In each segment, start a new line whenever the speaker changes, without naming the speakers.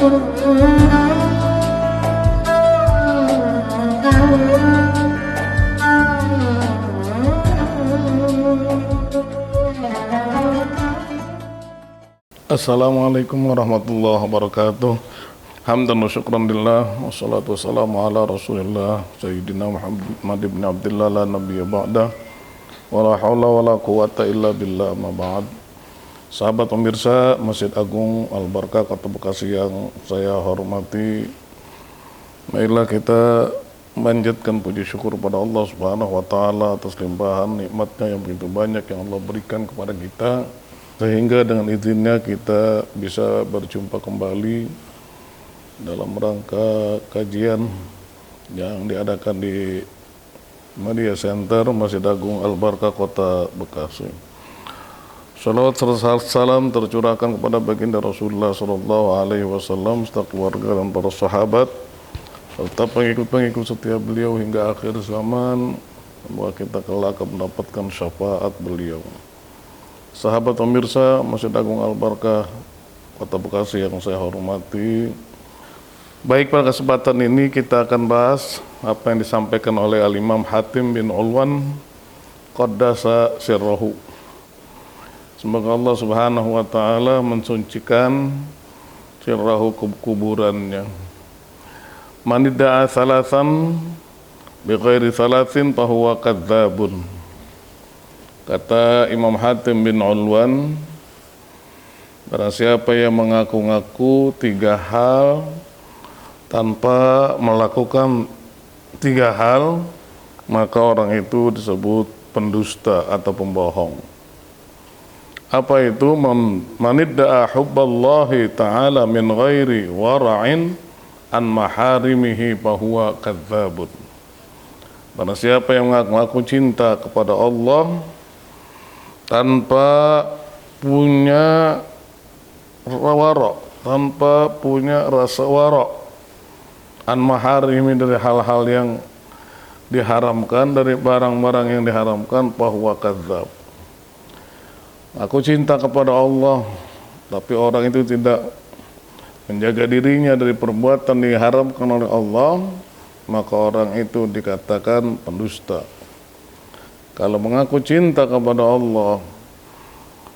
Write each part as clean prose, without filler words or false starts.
Assalamualaikum warahmatullahi wabarakatuh. Hamdan wa syukran lillah, wassalatu wassalamu ala rasulillah Sayyidina Muhammad ibn Abdillah la nabiyya ba'dah, wa la hawla wa la quwata illa billah, ma ba'd. Sahabat pemirsa Masjid Agung Al-Barkah Kota Bekasi yang saya hormati, marilah kita manjatkan puji syukur pada Allah Subhanahu wa taala atas limpahan nikmatnya yang begitu banyak yang Allah berikan kepada kita, sehingga dengan izinnya kita bisa berjumpa kembali dalam rangka kajian yang diadakan di Media Center Masjid Agung Al-Barkah Kota Bekasi. Salawat serta salam tercurahkan kepada baginda Rasulullah SAW serta keluarga dan para sahabat serta pengikut-pengikut setia beliau hingga akhir zaman, bahwa kita kelak akan mendapatkan syafaat beliau. Sahabat pemirsa Masjid Agung Al-Barkah Kota Bekasi yang saya hormati, baik pada kesempatan ini kita akan bahas apa yang disampaikan oleh Al-Imam Hatim bin Ulwan Qaddasa Sirrahu. Semoga Allah Subhanahu wa taala mensucikan sirrahu, kuburannya. Man idda'a thalathan bi ghairi thalathin fahuwa kadzabun. Kata Imam Hatim bin Ulwan, barang siapa yang mengaku-ngaku tiga hal tanpa melakukan tiga hal, maka orang itu disebut pendusta atau pembohong. Apa itu? Man idda'a hubballahi ta'ala min ghairi wara'in an maharimihi fahuwa kadzabun. Barang siapa yang mengaku cinta kepada Allah tanpa punya wara', tanpa punya rasa wara', an maharimi, dari hal-hal yang diharamkan, dari barang-barang yang diharamkan, bahwa kadzab. Aku cinta kepada Allah, tapi orang itu tidak menjaga dirinya dari perbuatan diharamkan oleh Allah, maka orang itu dikatakan pendusta. Kalau mengaku cinta kepada Allah,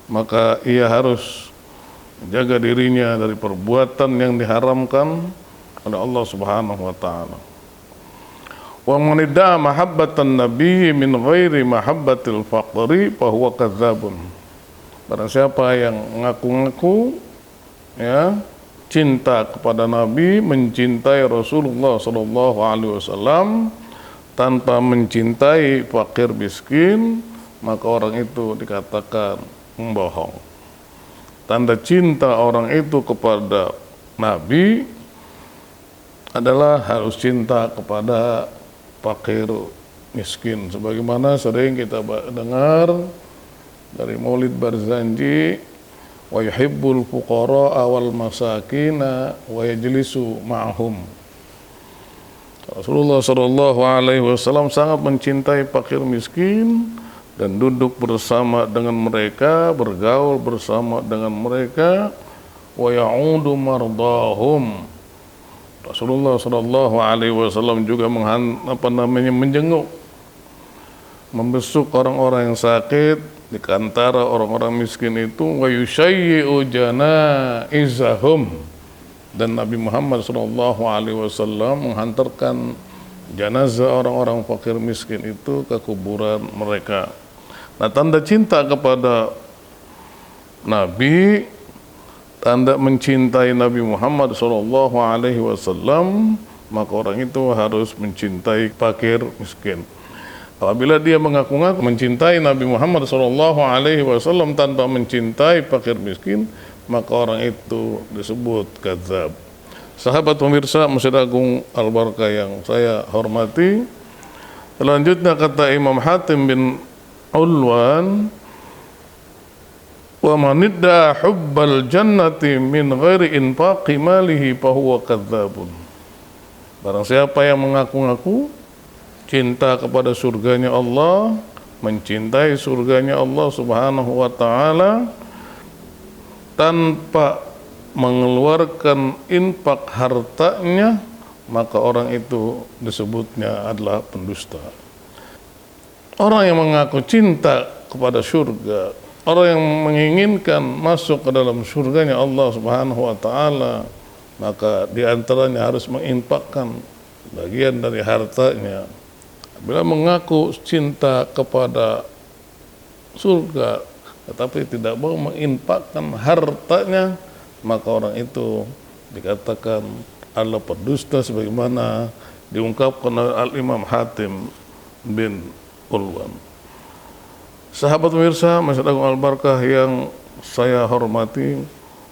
maka ia harus menjaga dirinya dari perbuatan yang diharamkan oleh Allah Subhanahu wa taala. Wa man idda'a mahabbatan nabiyyi min ghairi mahabbatil faqri fa huwa kadzabun. Barang siapa yang mengaku-ngaku cinta kepada Nabi, mencintai Rasulullah sallallahu alaihi wasallam tanpa mencintai fakir miskin, maka orang itu dikatakan membohong. Tanda cinta orang itu kepada Nabi adalah harus cinta kepada fakir miskin, sebagaimana sering kita dengar dari Maulid Barzanji, wa yuhibbul fuqara wal masakina wa yajlisu ma'hum. Rasulullah sallallahu alaihi wasallam sangat mencintai fakir miskin dan duduk bersama dengan mereka, bergaul bersama dengan mereka, wa ya'udu mardahum. Rasulullah sallallahu alaihi wasallam juga menjenguk, membesuk orang-orang yang sakit di antara orang-orang miskin itu, wa yushayyi'u janaizahum. Dan Nabi Muhammad SAW menghantarkan jenazah orang-orang fakir miskin itu ke kuburan mereka. Nah, tanda cinta kepada Nabi, tanda mencintai Nabi Muhammad SAW, maka orang itu harus mencintai fakir miskin. Apabila dia mengaku-ngaku mencintai Nabi Muhammad SAW tanpa mencintai fakir miskin, maka orang itu disebut kadzab. Sahabat pemirsa Masjid Agung Al-Barkah yang saya hormati, selanjutnya kata Imam Hatim bin Ulwan, wa man idda'a hubbal jannati min ghairi infaqi malihi fa huwa kadzabun. Barang siapa yang mengaku-ngaku cinta kepada surganya Allah, mencintai surganya Allah Subhanahu wa taala tanpa mengeluarkan infak hartanya, maka orang itu disebutnya adalah pendusta. Orang yang mengaku cinta kepada surga, orang yang menginginkan masuk ke dalam surganya Allah Subhanahu wa taala, maka diantaranya harus menginfakkan bagian dari hartanya. Bila mengaku cinta kepada surga tetapi tidak mau menginfakkan hartanya, maka orang itu dikatakan adalah pendusta, sebagaimana diungkapkan oleh Al-Imam Hatim bin Ulwan. Sahabat pemirsa Masjid Agung Al-Barakah yang saya hormati,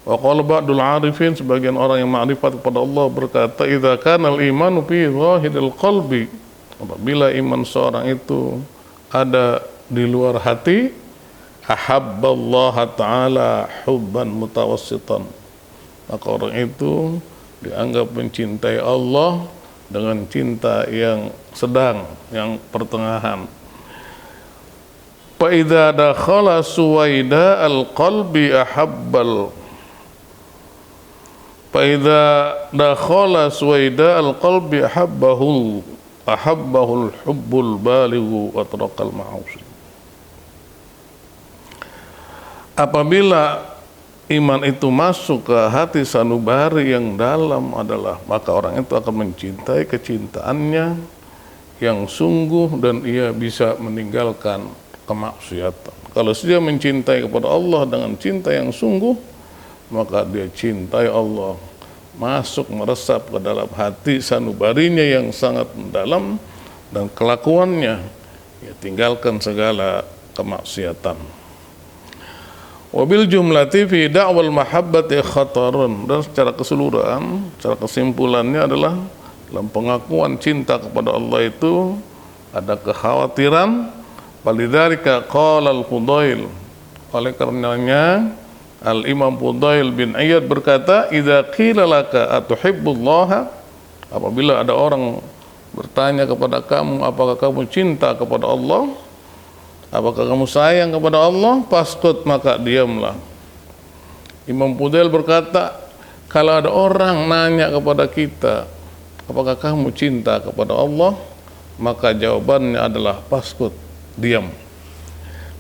wa qala ba'dul arifin, sebagian orang yang ma'rifat kepada Allah berkata, idza kana al-imanu fi zahiril qalbi, apabila iman seorang itu ada di luar hati, ahabballaha ta'ala hubban mutawassitan, maka orang itu dianggap mencintai Allah dengan cinta yang sedang, yang pertengahan. Fa idza dakhala suwaida al-qalbi ahabbal, fa idza dakhala suwaida al-qalbi ahabbahul hubbul balighu wa tarakal ma'asi. Apabila iman itu masuk ke hati sanubari yang dalam adalah, maka orang itu akan mencintai kecintaannya yang sungguh dan ia bisa meninggalkan kemaksiatan. Kalau dia mencintai kepada Allah dengan cinta yang sungguh, maka dia cintai Allah, masuk meresap ke dalam hati sanubarinya yang sangat mendalam, dan kelakuannya ya tinggalkan segala kemaksiatan. Wabil jumlati fi da'wal mahabbati khatarun, dan secara keseluruhan, secara kesimpulannya adalah dalam pengakuan cinta kepada Allah itu ada kekhawatiran. Walidzalika qala al-Fudail, oleh karenanya Al-Imam Fudail bin Iyad berkata, idza qila laka atuhibbullaha, apabila ada orang bertanya kepada kamu, apakah kamu cinta kepada Allah, apakah kamu sayang kepada Allah, faskut, maka diamlah. Imam Fudail berkata, kalau ada orang nanya kepada kita, apakah kamu cinta kepada Allah, maka jawabannya adalah faskut, diam.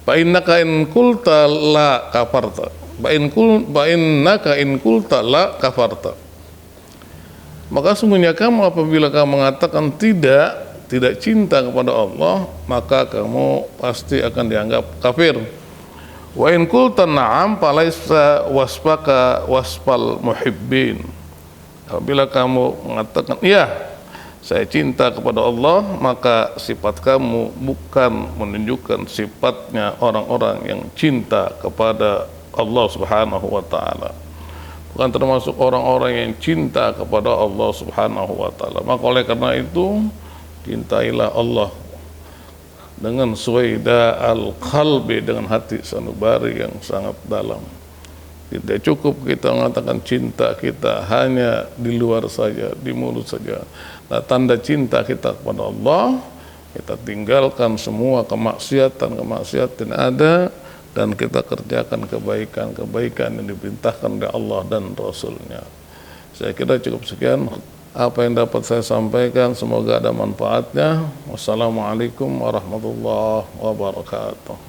Fa innaka in qulta la kafarta, fa innaka in qulta la kafarta, maka sungguhnya kamu apabila kamu mengatakan tidak cinta kepada Allah, maka kamu pasti akan dianggap kafir. Wa in qulta na'am falaisa wasfaka wasfal muhibbin, apabila kamu mengatakan iya, saya cinta kepada Allah, maka sifat kamu bukan menunjukkan sifatnya orang-orang yang cinta kepada Allah Subhanahu wa ta'ala, bukan termasuk orang-orang yang cinta kepada Allah Subhanahu wa ta'ala. Maka oleh karena itu, cintailah Allah dengan suwaida al-qalbi, dengan hati sanubari yang sangat dalam. Tidak cukup kita mengatakan cinta kita hanya di luar saja, di mulut saja. Nah, tanda cinta kita kepada Allah, kita tinggalkan semua kemaksiatan yang ada, dan kita kerjakan kebaikan yang diperintahkan oleh Allah dan Rasul-Nya. Saya kira cukup sekian apa yang dapat saya sampaikan, semoga ada manfaatnya. Wassalamualaikum warahmatullahi wabarakatuh.